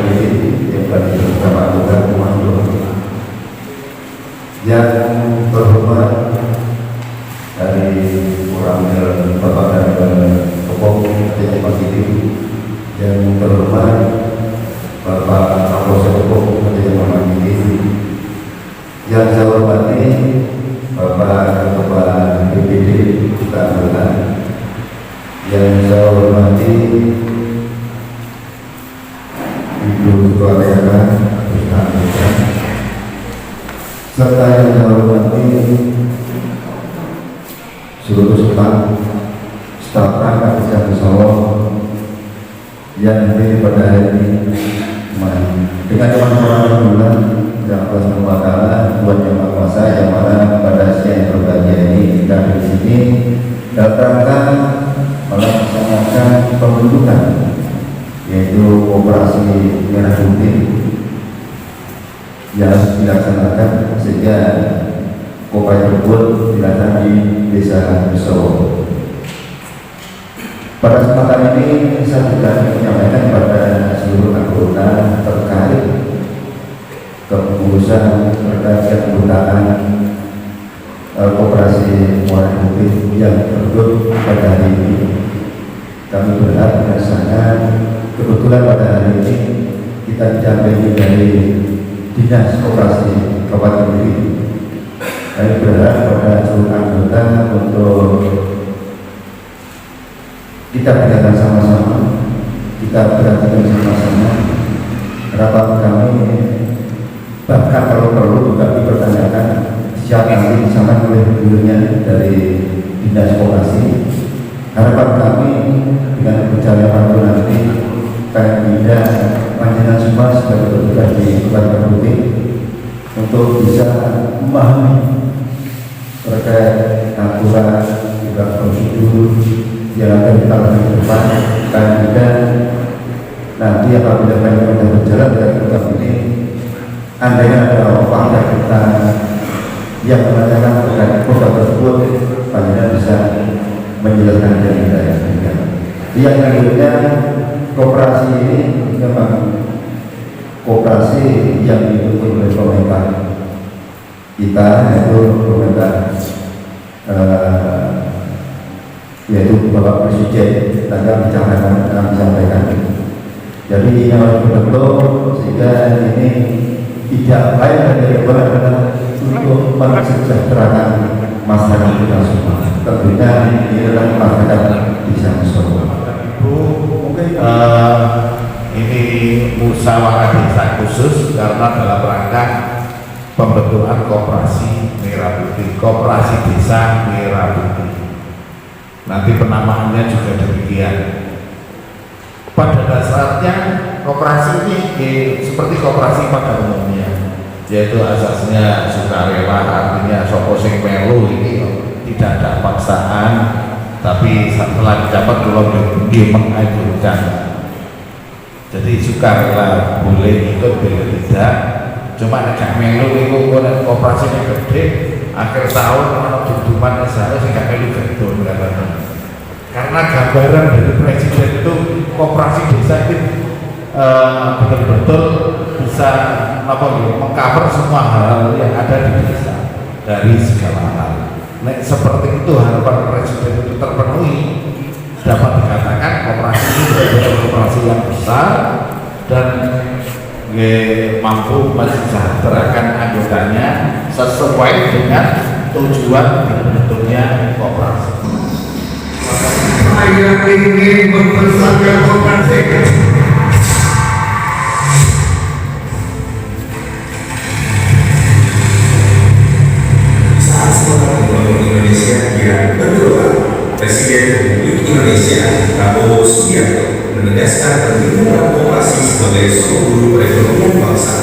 ini yang tadi bersama anggota komando. Yang terhormat dari Koramil Bapak dan Pokok Ketua Pagi, yang terhormat Bapak Kapolsek Pokok Ketua Pagi, yang saya hormati Bapak Ketua BPD Keanggotaan, yang saya hormati Ibu Ketua Daerah Keanggotaan, serta yang saya hormati seluruh staf perangkat desa Solo yang hadir pada hari ini. Dengan kemampuan bulan yang Allah SWT buat yang Maha Kuasa, yang mana pada siang yang berbahagia ini kita di sini dalam rangka melaksanakan pembentukan yaitu operasi merah putih yang harus dilaksanakan sehingga upaya tersebut dilaksanakan di desa Solo. Pada kesempatan ini saya juga menyampaikan kepada seluruh anggota terkait keputusan terkait keanggotaan Koperasi Muara Putih yang terbentuk pada hari ini. Kami berharap rasanya kebetulan pada hari ini kita didampingi dari Dinas Koperasi Kabupaten Kediri. Kami berharap pada seluruh anggota untuk kita berjalan sama-sama, kita perhatikan sama-sama. Harapan kami bahkan kalau perlu juga dipertanyakan siapa nanti disampaikan oleh gubernurnya dari Dinas Koperasi. Harapan kami dengan perjalanan nanti kami tidak panjenengan semua sebagai petugas di Kabupaten Putih untuk bisa memahami terkait aturan juga prosedur yang akan kita lakukan ke depan, dan juga nanti apabila kami sudah berjalan dengan program ini, andainya ada fakta kita yang menanyakan terkait program tersebut, panjenengan bisa menjelaskan dari kita yang demikian. Yang selanjutnya, koperasi ini memang koperasi yang didukung oleh pemerintah kita, yaitu pemerintah yaitu Bapak Presiden tadi akan disampaikan. Jadi ini harus betul sehingga ini tidak lain dari adalah untuk mensejahterakan masyarakat kita semua. Tentunya ini adalah masyarakat di Solo. Ibu, mungkin ini musyawarah desa khusus karena dalam rangka pembentukan Koperasi Merah Putih, Koperasi Desa Merah Putih. Nanti penamaannya juga demikian. Pada dasarnya koperasi ini seperti koperasi pada umumnya, yaitu asasnya sukarela, artinya sopo sing melu ini tidak ada paksaan, tapi setelah dapat belum mengajukan. Jadi sukarela boleh ikut boleh tidak, cuma nek melu itu koperasi yang gede akhir tahun kalau duduman seharusnya sehingga melu gede karena gambaran dari presiden itu koperasi desa itu betul-betul bisa mengcover semua hal yang ada di desa dari segala hal. Nek seperti itu harapan presiden itu terpenuhi, dapat dikatakan koperasi ini betul-betul koperasi yang besar dan mampu mensejahterakan anggotanya sesuai dengan tujuan terbentuknya koperasi. Saya ingin mempersatukan koperasi. Saat sekolah membangun Indonesia yang bergerak, Presiden Republik Indonesia Prabowo Subianto menegaskan pentingnya koperasi sebagai sumber perekonomian bangsa.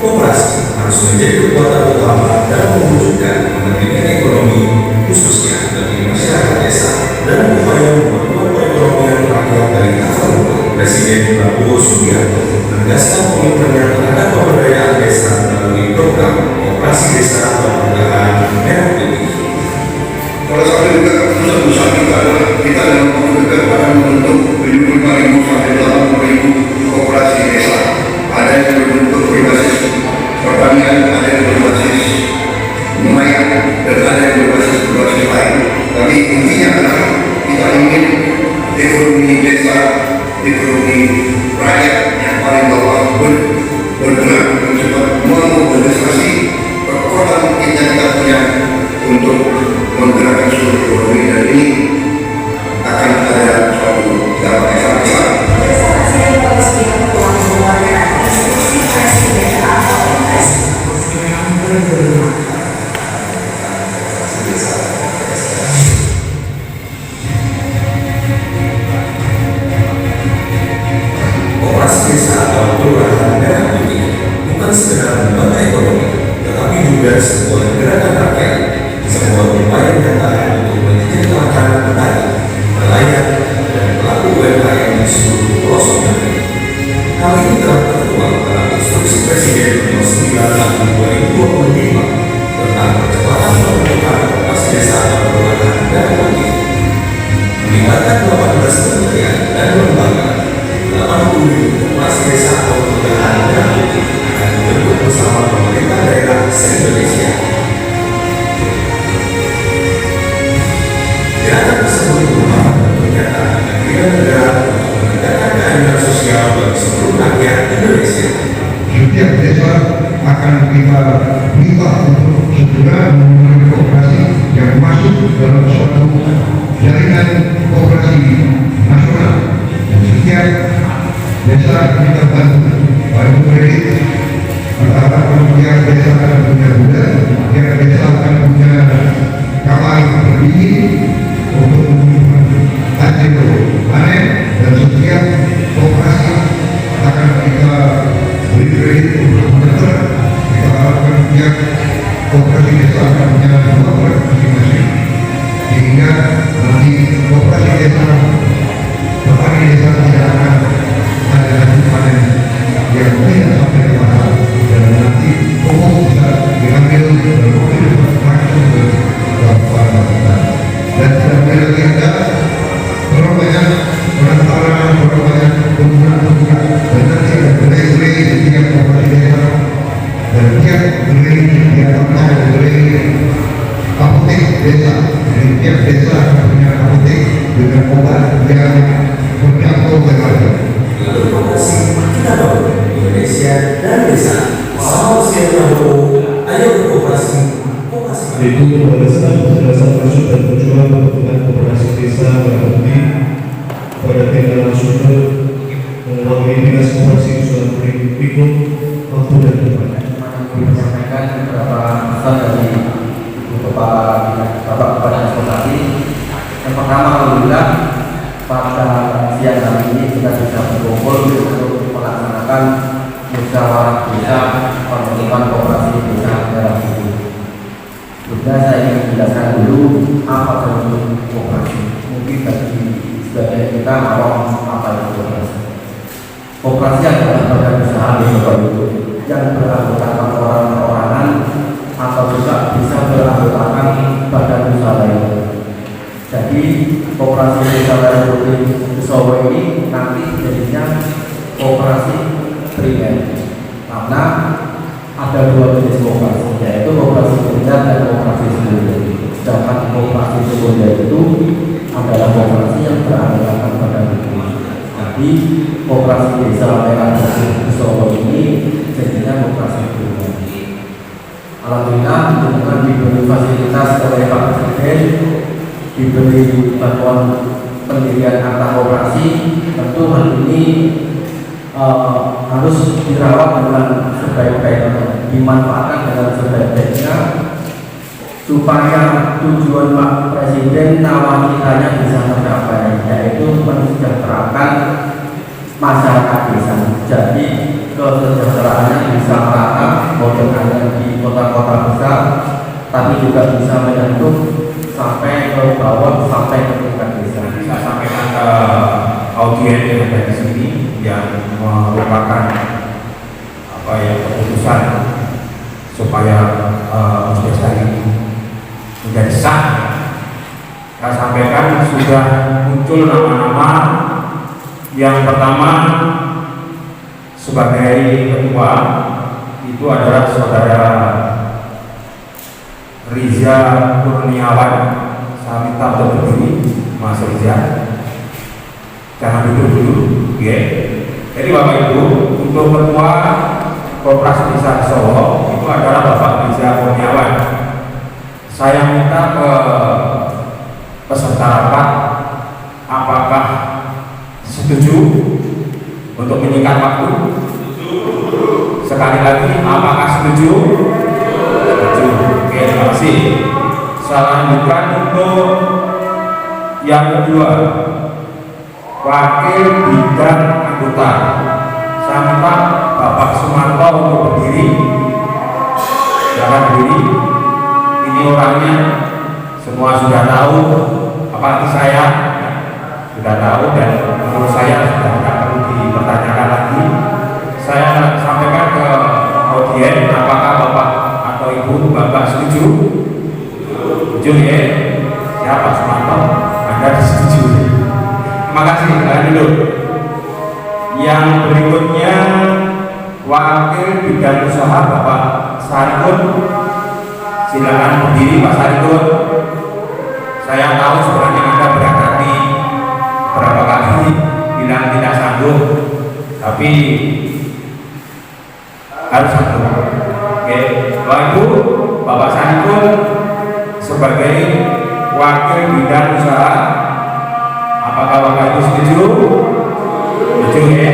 Koperasi harus menjadi kekuatan utama dalam mewujudkan kepentingan ekonomi, khususnya bagi masyarakat desa, dan upaya memperkuat perekonomian rakyat dari akar rumput. Presiden Prabowo Subianto menegaskan komitmennya terhadap pemberdayaan desa melalui program Koperasi Desa Pemberdayaan Merah Putih. Pada saat ini pusat usaha kita adalah kita dalam waktu dekat akan membentuk 75.000 sampai 80.000 koperasi desa desa atau kelurahan merah putih bukan sekedar lembaga ekonomi, tetapi juga sebuah gerakan rakyat, sebuah upaya nyata untuk menyejahterakan petani, nelayan, dan pelaku UMKM di seluruh pelosok negeri. Hal ini telah tertuang dalam Instruksi Presiden Nomor 9 Tahun 2025 tentang percepatan pembentukan koperasi desa atau kelurahan merah putih, melibatkan 18 kementerian dan lembaga. 80 koperasi desa atau kelurahan merah putih akan dibentuk bersama pemerintah daerah se-Indonesia. Gerakan tersebut merupakan bentuk nyata kegiatan negara untuk menegakkan keadilan sosial bagi seluruh rakyat Indonesia. Setiap desa akan kita minta untuk segera memiliki koperasi yang masuk dalam suatu jaringan koperasi nasional, dan setiap desa kita bantu bantu kredit. Antara tiap desa akan punya gudang, tiap desa akan punya kamar pendingin untuk hasil panen, dan setiap koperasi akan kita beri kredit untuk meter. Kita harapkan tiap koperasi desa akan punya 2 proyek masing-masing, sehingga nanti koperasi desa, petani desa tidak akan ada hasil panen yang tidak sampai ke pasar, dan nanti pupuk bisa diambil dan langsung ke para petani, dan tidak boleh lagi ada orang banyak perantaraan, orang banyak pengguna, dan nanti ada belai-belai di tiap koperasi desa, dan tiap belai tiap atau belai apotek desa, di tiap desa punya apotek dengan obat yang berjangkau ke harga. Lalu koperasi kita bangun Indonesia dan desa. Salam sejahtera, ayo berkoperasi. Yaitu berdasarkan penjelasan maksud dan tujuan pembentukan koperasi desa merah putih pada tingkatan nasional melalui dinas koperasi usulan berikut waktu dan tempat. Menyampaikan beberapa pesan dari Bapak Kepala Transportasi. Yang pertama, alhamdulillah pada siang hari ini kita bisa berkumpul untuk melaksanakan musyawarah desa pembentukan koperasi desa merah putih. Sudah saya ingin menjelaskan dulu apa itu koperasi. Mungkin bagi sebagian kita mau apa itu koperasi. Koperasi adalah badan usaha yang beranggotakan orang-orangan atau juga bisa beranggotakan badan usaha lain. Jadi koperasi desa merah putih Solo ini nanti jadinya koperasi primer, karena ada 2 jenis koperasi, yaitu koperasi primer dan koperasi sekunder. Sedangkan koperasi sekunder itu adalah koperasi yang beranggotakan badan hukum. Jadi koperasi desa merah putih Solo ini jadinya koperasi primer. Alhamdulillah dengan diberi fasilitas oleh Pak Presiden, diberi bantuan pendirian akta koperasi, tentu hal ini harus dirawat dengan sebaik-baiknya, dimanfaatkan dengan sebaik-baiknya supaya tujuan Pak Presiden nawacitanya bisa tercapai, yaitu mensejahterakan masyarakat desa. Jadi kesejahteraannya bisa merata, bukan hanya di kota-kota besar, tapi juga bisa menyentuh sampai ke bawah, sampai ke tingkat desa. Saya sampaikan ke audien yang ada di sini yang merupakan keputusan supaya desa ini menjadi sah. Saya sampaikan sudah muncul nama-nama. Yang pertama sebagai ketua itu adalah saudara Riza Kurniawan. Saya minta untuk berdiri, Mas Riza. Jangan duduk dulu, ya. Jadi Bapak Ibu, untuk ketua Koperasi Desa Solo itu adalah Bapak Riza Kurniawan. Saya minta ke peserta rapat, apakah setuju untuk menyingkat waktu? Sekali lagi, apakah setuju? Setuju. Oke, terima kasih. Saya lanjutkan untuk yang kedua, wakil bidang anggota. Saya minta Bapak Sumarto untuk berdiri. Silakan berdiri. Ini orangnya semua sudah tahu, apalagi saya sudah tahu, dan menurut saya sudah tidak perlu dipertanyakan lagi. Saya sampaikan ke audien, apakah Bapak atau Ibu Bapak setuju? Setuju ya? Siapa Sumarto? Anda disetujui. Terima kasih. Dulu. Yang berikutnya Wakil Bidang Usaha Bapak Sarikun. Silakan berdiri Pak Sarikun. Saya tahu sebenarnya Anda berhati-hati berapa kali bilang tidak sanggup, tapi harus sanggup. Oke, Bapak Ibu, Bapak Sarikun sebagai Wakil Bidang Usaha, apakah Bapak Ibu setuju? Setuju ya?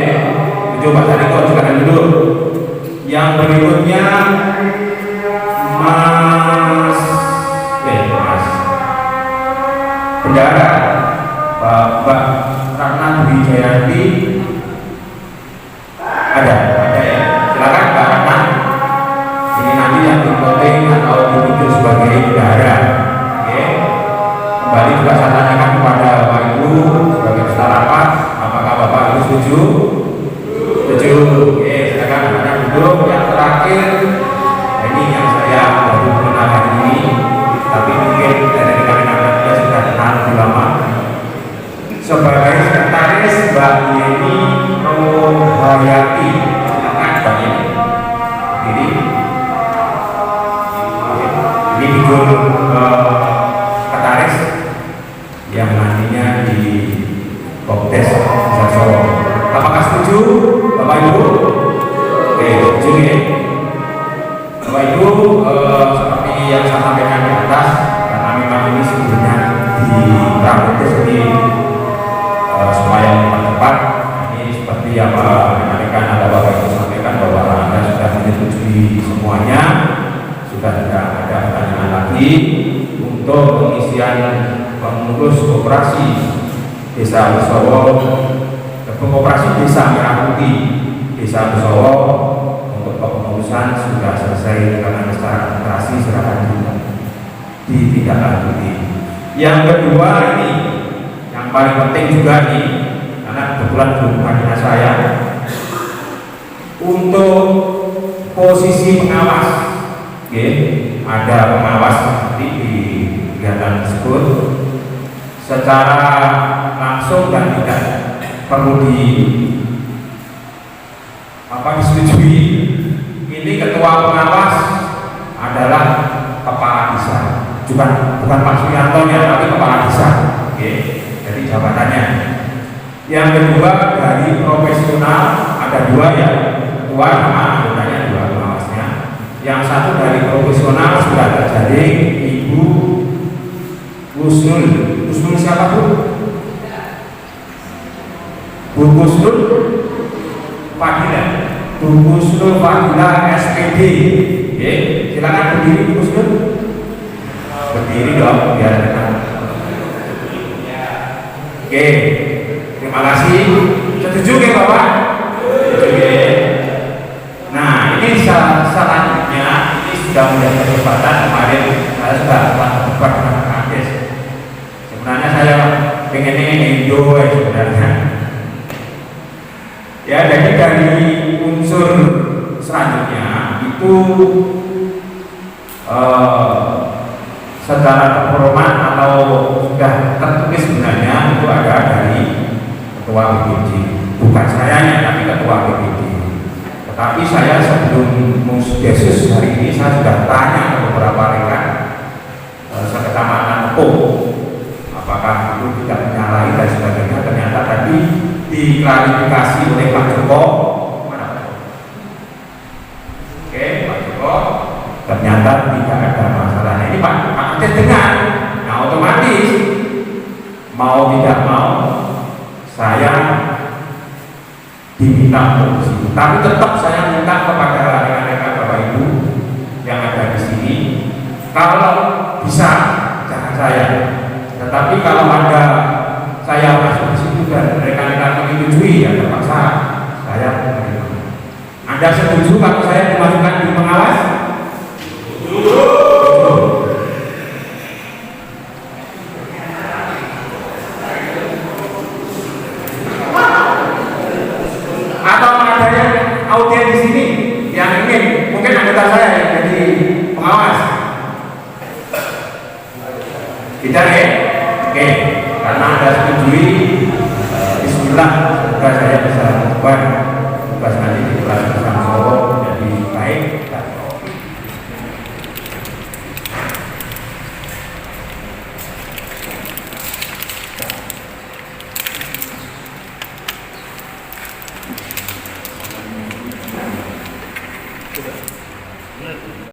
Setuju Pak Sarikun, silakan dulu. Yang berikutnya Mas Bendara Bapak Ratna Dwi Jayanti, ada ya, silakan Mbak Ratna. Ini nanti yang divoting atau ditunjuk sebagai bendara. Oke, kembali juga saya tanyakan kepada Bapak Ibu sebagai peserta rapat, apakah Bapak Ibu setuju? Setuju. Oke, silakan Anda duduk. Yang terakhir, ini yang saya baru kenal hari ini, tapi mungkin dari rekan-rekan sudah kenal lebih lama. Sebagai sekretaris Mbak Yeni Rohayati, silakan Mbak Yeni. Ini figur sekretaris yang nantinya di Kopdes Solo. Apakah setuju Bapak Ibu? Oke, setuju ya. Bapak Ibu, seperti yang saya sampaikan di atas, karena memang ini sebetulnya di Kopdes ini supaya mempercepat, ini seperti apa rekan-rekan ada Bapak Ibu sampaikan bahwa Anda sudah menyetujui semuanya, sudah tidak ada pertanyaan lagi untuk pengisian pengurus koperasi Desa Besowo, koperasi Desa Merah Putih Desa Besowo. Untuk kepengurusan sudah selesai karena secara administrasi serahkan ditindaklanjuti. Yang kedua ini yang paling penting juga nih, karena kebetulan hubungannya saya untuk posisi pengawas. Oke, ada pengawas nanti di kegiatan tersebut secara langsung dan tidak perlu disetujui. Ini ketua pengawas adalah kepala desa, bukan Pak Suyanto ya, tapi kepala desa. Oke, jadi jabatannya. Yang kedua dari profesional ada dua ya, ketua sama anggotanya dua pengawasnya. Yang satu dari profesional sudah terjadi Ibu Gusnul. Gusnul siapa Bu? Bu Gusnul Fadila. Bu Gusnul Fadila SPD. Oke, silakan berdiri Bu Gusnul. Berdiri dong biar kita. Oke, terima kasih. Setuju ya Bapak? Setuju. Nah, ini selanjutnya ini sudah menjadi perdebatan. Kemarin saya sudah berdebat dengan Kades. Sebenarnya saya pengen Indo sebenarnya. Ya, jadi dari unsur selanjutnya itu secara terhormat atau sudah tertulis sebenarnya itu ada dari ketua BPD, bukan sayanya tapi ketua BPD. Tetapi saya sebelum Musdesus hari ini saya sudah tanya ke beberapa rekan sekecamatan apakah itu tidak menyalahi dan sebagainya. Ternyata tadi diklarifikasi oleh Pak Joko. Oke, Pak Joko, ternyata tidak ada masalah. Nah, ini Pak Aceh dengar. Nah, otomatis mau tidak mau saya diminta untuk situ. Tapi tetap saya minta kepada rekan-rekan Bapak Ibu yang ada di sini, kalau bisa jangan saya. Tetapi kalau ada saya masuk di situ dan rekan-rekan menyetujui, ya terpaksa saya menerima. Anda setuju kalau saya dimasukkan di pengawas? Atau ada yang audien di sini yang ingin, mungkin anggota saya yang jadi pengawas? Tidak ya? Oke, karena Anda setujui, bismillah, semoga saya bisa membuat tugas nanti di kelas bersama Solo menjadi baik dan profit. Sudah.